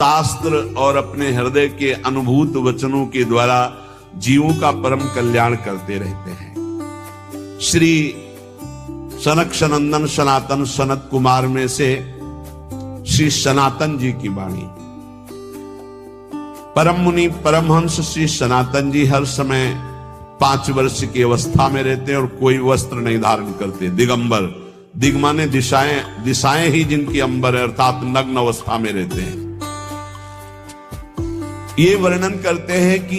शास्त्र और अपने हृदय के अनुभूत वचनों के द्वारा जीवों का परम कल्याण करते रहते हैं। श्री सनक सनंदन सनातन सनत कुमार में से श्री सनातन जी की वाणी। परम मुनि परमहंस श्री सनातन जी हर समय 5 वर्ष की अवस्था में रहते हैं और कोई वस्त्र नहीं धारण करते। दिगंबर, दिग माने दिशाएं, दिशाएं ही जिनकी अंबर है, अर्थात नग्न अवस्था में रहते हैं। ये वर्णन करते हैं कि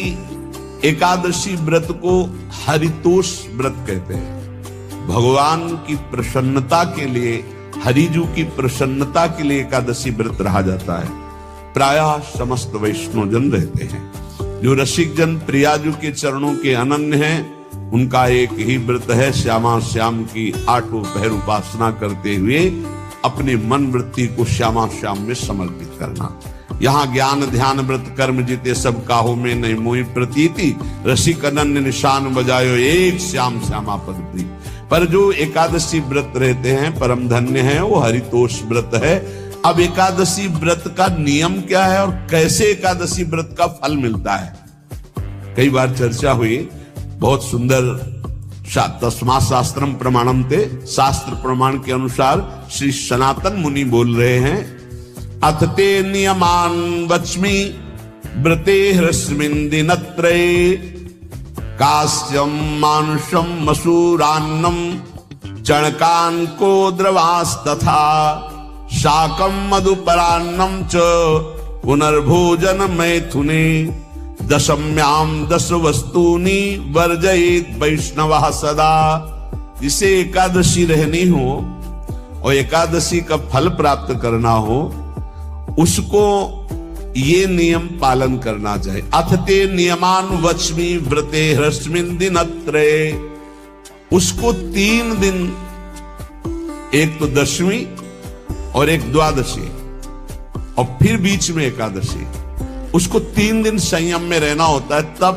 एकादशी व्रत को हरितोष व्रत कहते हैं। भगवान की प्रसन्नता के लिए, हरिजू की प्रसन्नता के लिए एकादशी व्रत रहा जाता है। प्रायः समस्त वैष्णव जन रहते हैं। जो रसिक जन प्रियाजू के चरणों के अनन्य हैं, उनका एक ही व्रत है, श्यामा श्याम की 8 पहर उपासना करते हुए अपने मन वृत्ति को श्यामा श्याम में समर्पित करना। यहाँ ज्ञान ध्यान व्रत कर्म जीते सब काहो में नहीं मोहि प्रतीति, रसिक अनन्य निशान बजायो एक श्याम श्यामा पद प्रीति। पर जो एकादशी व्रत रहते हैं परम धन्य है, वो हरितोष व्रत है। अब एकादशी व्रत का नियम क्या है और कैसे एकादशी व्रत का फल मिलता है, कई बार चर्चा हुई। बहुत सुंदर तस्मा शास्त्रम प्रमाणम थे, शास्त्र प्रमाण के अनुसार श्री सनातन मुनि बोल रहे हैं, अथ ते नियमान वच्मि व्रते ह्रस्मिन् दिनत्रये, कास्यं मानुषं मसूरान्नं चणकान् को द्रवास्तथा, शाकं मधुपरान्नं च पुनर्भोजन मैथुने, दशम्याम 10 वस्तूनि वर्जयेत् वैष्णवः सदा। जिसे एकादशी रहनी हो और एकादशी का फल प्राप्त करना हो, उसको ये नियम पालन करना चाहिए। अथ ते नियमान वच्मि व्रते ह्रस्मिन् दिनत्रये, उसको 3 दिन, एक तो दशमी और एक द्वादशी और फिर बीच में एकादशी, उसको 3 दिन संयम में रहना होता है, तब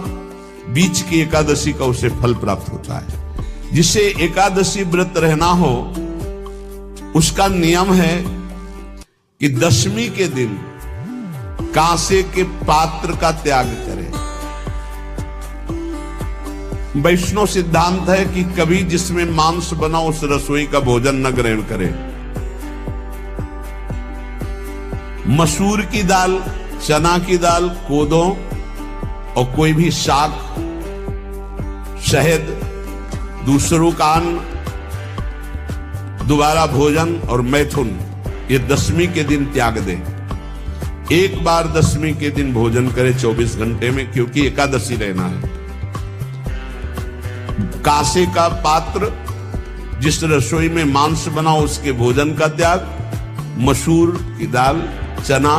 बीच की एकादशी का उसे फल प्राप्त होता है। जिसे एकादशी व्रत रहना हो, उसका नियम है कि दशमी के दिन कांसे के पात्र का त्याग करें। वैष्णव सिद्धांत है कि कभी जिसमें मांस बना उस रसोई का भोजन न ग्रहण करें। मसूर की दाल, चना की दाल, कोदो और कोई भी शाक, शहद, दूसरों का अन्न, दोबारा भोजन और मैथुन, ये दशमी के दिन त्याग दें। एक बार दशमी के दिन भोजन करें 24 घंटे में, क्योंकि एकादशी रहना है। कांसे का पात्र, जिस रसोई में मांस बना उसके भोजन का त्याग, मसूर की दाल, चना,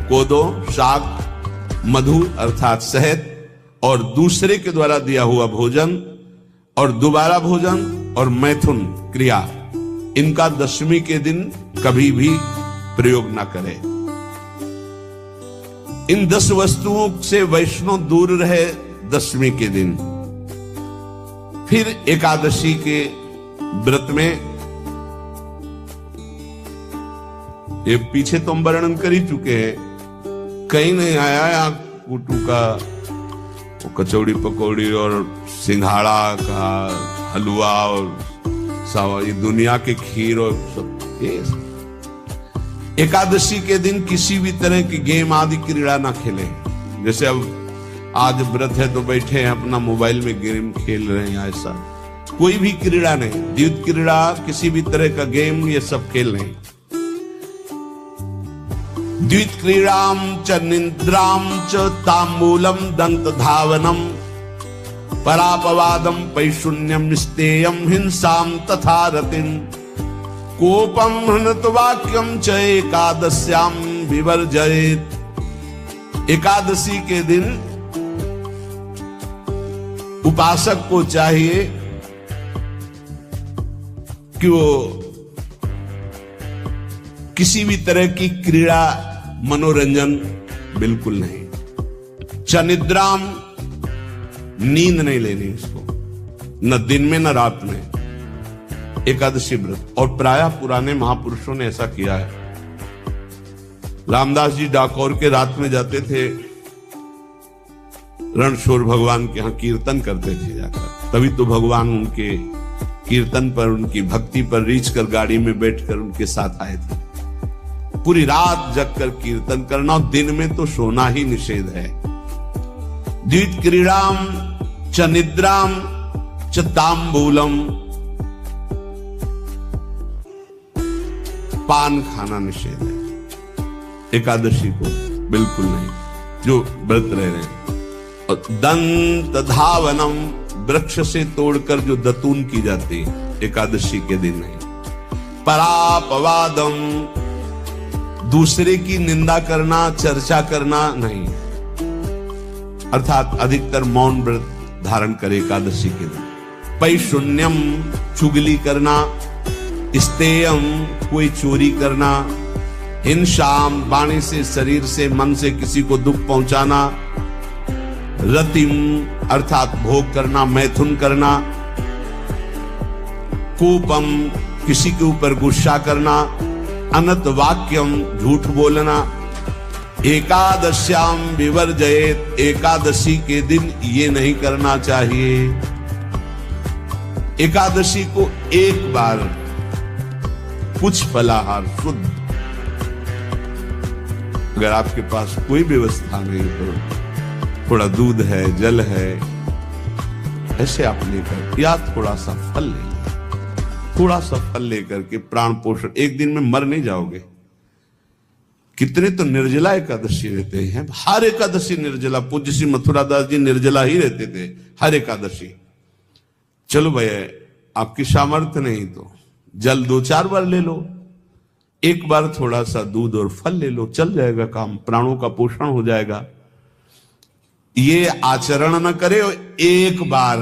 कोदो, शाक, मधु अर्थात शहद और दूसरे के द्वारा दिया हुआ भोजन और दोबारा भोजन और मैथुन क्रिया, इनका दशमी के दिन कभी भी प्रयोग ना करें। इन 10 वस्तुओं से वैष्णव दूर रहे दशमी के दिन। फिर एकादशी के व्रत में, ये पीछे तो हम वर्णन कर ही चुके हैं, कहीं नहीं आया यहाँ कुटू का कचौड़ी पकौड़ी और सिंघाड़ा का हलवा और ये दुनिया के खीर और सब। एकादशी के दिन किसी भी तरह की गेम आदि क्रीड़ा ना खेलें। जैसे अब आज व्रत है तो बैठे हैं अपना मोबाइल में गेम खेल रहे हैं, ऐसा कोई भी क्रीड़ा नहीं। द्वित क्रीड़ा, किसी भी तरह का गेम, ये सब खेल नहीं। द्वित क्रीड़ाम च निद्राम च तांबूलम दंत धावनम, परापवादम पैशून्यम स्तेयम हिंसाम तथा रतिम, कोपम हृत वाक्यम च एकादश्याम विवर्जयेत्। एकादशी के दिन उपासक को चाहिए कि वो किसी भी तरह की क्रीड़ा, मनोरंजन बिल्कुल नहीं। चनिद्राम, नींद नहीं लेनी इसको, न दिन में न रात में, एकादशी व्रत। और प्रायः पुराने महापुरुषों ने ऐसा किया है। रामदास जी डाकोर के रात में जाते थे, रणछोड़ भगवान के यहाँ कीर्तन करते थे जाकर। तभी तो भगवान उनके कीर्तन पर, उनकी भक्ति पर रीछ कर गाड़ी में बैठकर उनके साथ आए थे। पूरी रात जगकर कीर्तन करना, और दिन में तो सोना ही निषेध है। द्वित क्रीड़ाम च निद्राम च तांबूलम, पान खाना निषेध है एकादशी को, बिल्कुल नहीं, जो व्रत रह रहे हैं। और दंत धावनम, वृक्ष से तोड़कर जो दतून की जाती है एकादशी के दिन नहीं। परापवादम, दूसरे की निंदा करना, चर्चा करना नहीं, अर्थात अधिकतर मौन व्रत धारण करे एकादशी के दिन। पैशून्यम, चुगली करना। स्तेयम, कोई चोरी करना। हिंसाम, वाणी से, शरीर से, मन से किसी को दुख पहुंचाना। रतिम, अर्थात भोग करना, मैथुन करना। कोपम, किसी के ऊपर गुस्सा करना। अनत वाक्यम, झूठ बोलना। एकादश्याम विवर्जयेत, एकादशी के दिन ये नहीं करना चाहिए। एकादशी को एक बार कुछ फलाहार शुद्ध, अगर आपके पास कोई व्यवस्था नहीं तो थोड़ा दूध है, जल है, ऐसे आप लेकर, या थोड़ा सा फल ले, थोड़ा सा फल लेकर के प्राण पोषण, एक दिन में मर नहीं जाओगे। कितने तो निर्जला एकादशी रहते हैं, हर एकादशी निर्जला। पूज्य श्री मथुरादास जी निर्जला ही रहते थे हर एकादशी। चलो भैया, आपकी सामर्थ्य नहीं तो जल 2-4 बार ले लो, एक बार थोड़ा सा दूध और फल ले लो, चल जाएगा काम, प्राणों का पोषण हो जाएगा। ये आचरण न करे, एक बार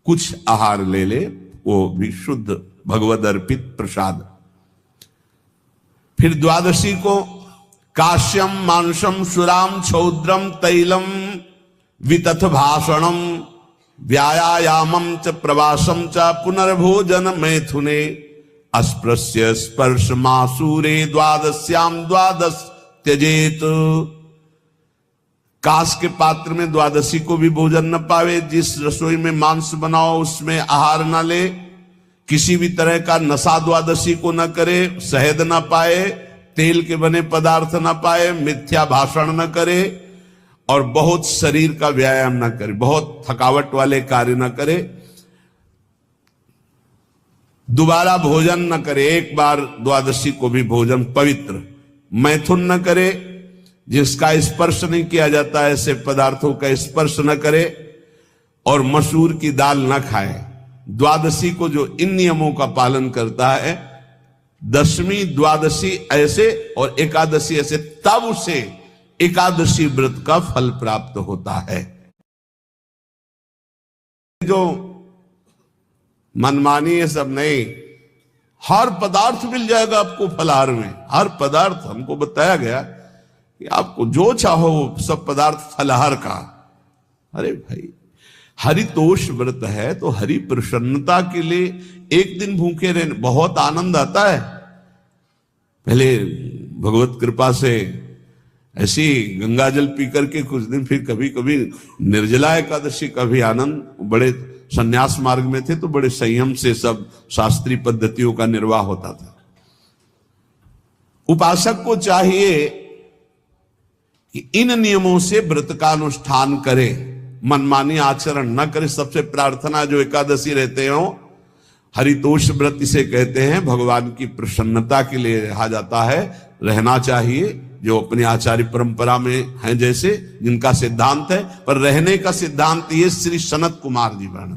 कुछ आहार ले ले, वो भी शुद्ध भगवद अर्पित प्रसाद। फिर द्वादशी को काश्यम मांसम सुराम छौद्रम तैलम वितथ भाषणम व्यायामम च प्रवासम च पुनर्भोजन मैथुने अस्पृश्य स्पर्श मासूरे द्वादश्याम द्वादश त्यजेत। कांस के पात्र में द्वादशी को भी भोजन न पावे। जिस रसोई में मांस बनाओ उसमें आहार न ले। किसी भी तरह का नशा द्वादशी को न करे। शहद न पाए, तेल के बने पदार्थ न पाए, मिथ्या भाषण न करे और बहुत शरीर का व्यायाम न करे, बहुत थकावट वाले कार्य न करे। दोबारा भोजन न करे, एक बार द्वादशी को भी भोजन पवित्र। मैथुन न करे, जिसका स्पर्श नहीं किया जाता ऐसे पदार्थों का स्पर्श न करे, और मसूर की दाल न खाए। द्वादशी को जो इन नियमों का पालन करता है, दशमी द्वादशी ऐसे और एकादशी ऐसे, तब उसे एकादशी व्रत का फल प्राप्त होता है। जो मनमानी है सब नहीं, हर पदार्थ मिल जाएगा आपको फलाहार में। हर पदार्थ हमको बताया गया कि आपको जो चाहो वो सब पदार्थ फलाहार का। अरे भाई, हरितोष व्रत है तो हरि प्रसन्नता के लिए एक दिन भूखे रहने बहुत आनंद आता है। पहले भगवत कृपा से ऐसी गंगा जल पी करके कुछ दिन, फिर कभी कभी निर्जला एकादशी का भी आनंद। बड़े संन्यास मार्ग में थे तो बड़े संयम से सब शास्त्रीय पद्धतियों का निर्वाह होता था। उपासक को चाहिए कि इन नियमों से व्रत का अनुष्ठान करे, मनमानी आचरण न करे। सबसे प्रार्थना जो एकादशी रहते हो, हरितोष व्रत इसे कहते हैं, भगवान की प्रसन्नता के लिए रहा जाता है, रहना चाहिए। जो अपनी आचार्य परंपरा में हैं जैसे, जिनका सिद्धांत है, पर रहने का सिद्धांत ये श्री सनत कुमार जी वर्णन